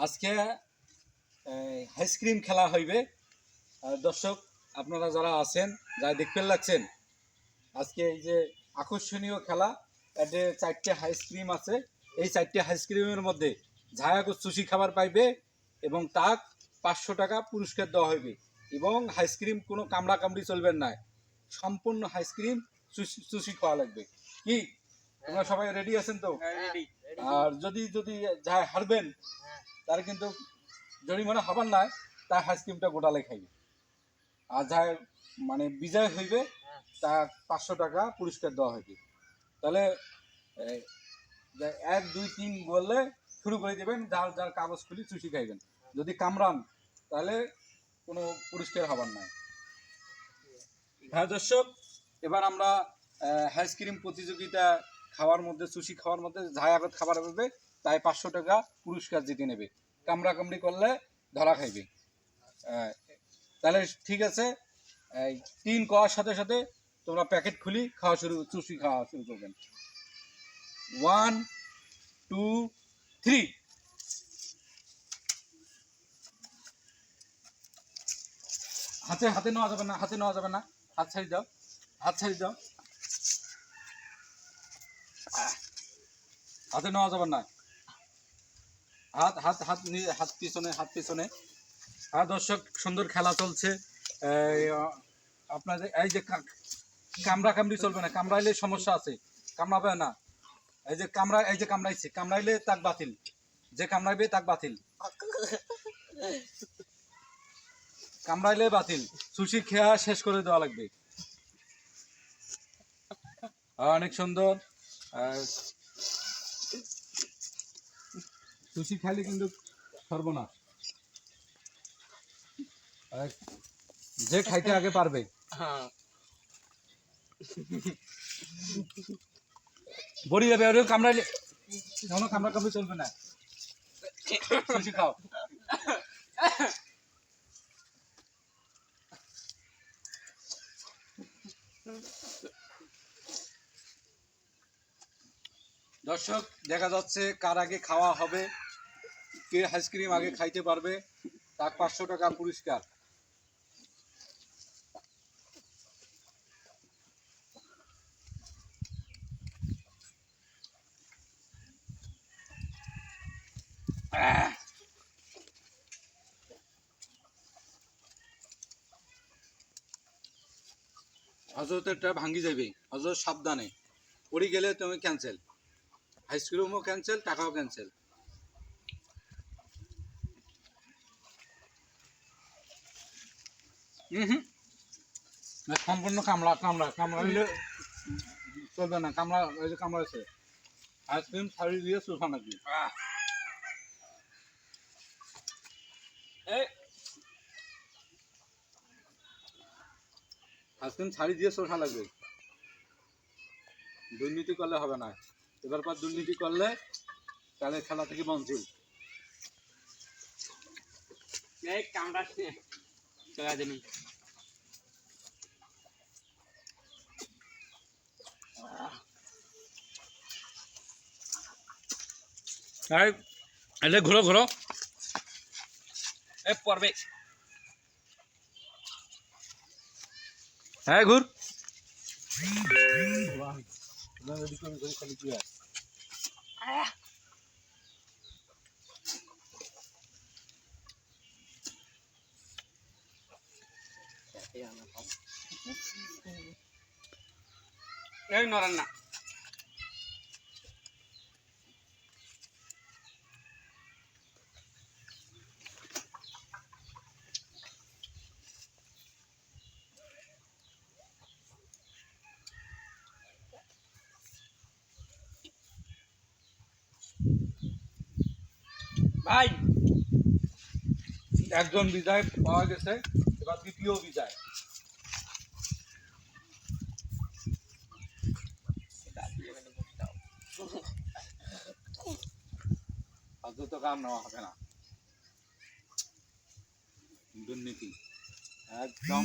আজকে আইসক্রিম খেলা হইবে। দর্শক আপনারা যারা আছেন, যারা দেখতে লাগছেন, আজকে এই যে আকর্ষণীয় খেলা, এতে 4টে আইসক্রিম আছে। এই 4টে আইসক্রিমের মধ্যে ঝায়াগো সুশি খাবার পাইবে এবং তাক 500 টাকা পুরস্কার দেওয়া হইবে। এবং আইসক্রিম কোনো কামড়া কামড়ি চলবেন না, সম্পূর্ণ আইসক্রিম সুশি খাওয়া লাগবে। কি তোমরা সবাই রেডি আছেন তো? আর যদি যদি যা হারবেন তার কিন্তু জরিমানা হবার নাই, তার আইসক্রিমটা গোটালে খাইবে। আর যা মানে বিজয় হইবে তার 500 টাকা পুরস্কার দেওয়া হইবে। তাহলে 1 2 3 বললে শুরু করে দেবেন, যার যার কাগজ খুলি চুষি খাইবেন। যদি কামড়ান তাহলে কোনো পুরস্কার হবার নাই। হ্যাঁ দর্শক, এবার আমরা আইসক্রিম প্রতিযোগিতা খাওয়ার মধ্যে, সুশি খাওয়ার মধ্যে যাই আগত খাবার হবে তাই 500 টাকা পুরস্কার জিতে নেবে। কামড়া কামড়ি করলে ধরা খাইবে। তাহলে ঠিক আছে, 3 করার সাথে সাথে তোমরা প্যাকেট খুলি খাওয়া সুশি খাওয়া শুরু করবেন। 1 2 3। হাতে হাতে নেওয়া যাবে না, হাতে নেওয়া যাবে না, হাত ছাড়ি দাও, হাত ছাড়ি দাও, হাতে নেওয়া যাবে না, হাত হাত হাত হাত পিছনে, হাত পিছনে। হ্যাঁ দর্শক, সুন্দর খেলা চলছে। আপনাদের এই যে কামড়া কামড়ি চলবে না, কামড়াইলে সমস্যা আছে, কামড়াবে না। এই যে কামড়াইছে, কামড়াইলে তাক বাতিল, যে কামড়াইবে তাক বাতিল, কামড়াইলে বাতিল। সুশি খেয়া শেষ করে দেওয়া লাগবে। অনেক সুন্দর। সুশি খাইলে কিন্তু সর্বনাশ। যে খাইতে আগে পারবে। বড়ি যাবে, ওরে কামড়াইলে কামড়া কামড়ি চলবে না। সুশি খাও। দর্শক, দেখা যাচ্ছে কার আগে খাওয়া হবে, কে আইসক্রিম আগে খাইতে পারবে, তার 500 টাকা পুরস্কার। হজরতেরটা ভাঙ্গি যাবে, হজরত সাবধানে, পড়ে গেলে তুমি ক্যান্সেল, আইসক্রিমও ক্যান্সেল, টাকাও ক্যান্সেল। সম্পূর্ণ কামড়া কামড়া কামড়াইলে চলবে না, কামড়া ওই যে কামড়াইছে, আইসক্রিম ছাড়ি দিয়ে চুষা নাকি। আইসক্রিম ছাড়ি দিয়ে চোষা লাগবে। দুর্নীতি করলে হবে না, এবার পর দুর্নীতি করলে তাহলে খেলা থেকে বঞ্চিত। কামড়া চলা দিন। ঘুরো ঘুরো, পড়বে। হ্যাঁ ঘুর। এই নরান না। ভাই, একজন বিজয় পাওয়া গেছে, এবার দ্বিতীয় বিজয়। তো কাম নেওয়া হবে না, দুর্নীতি একদম।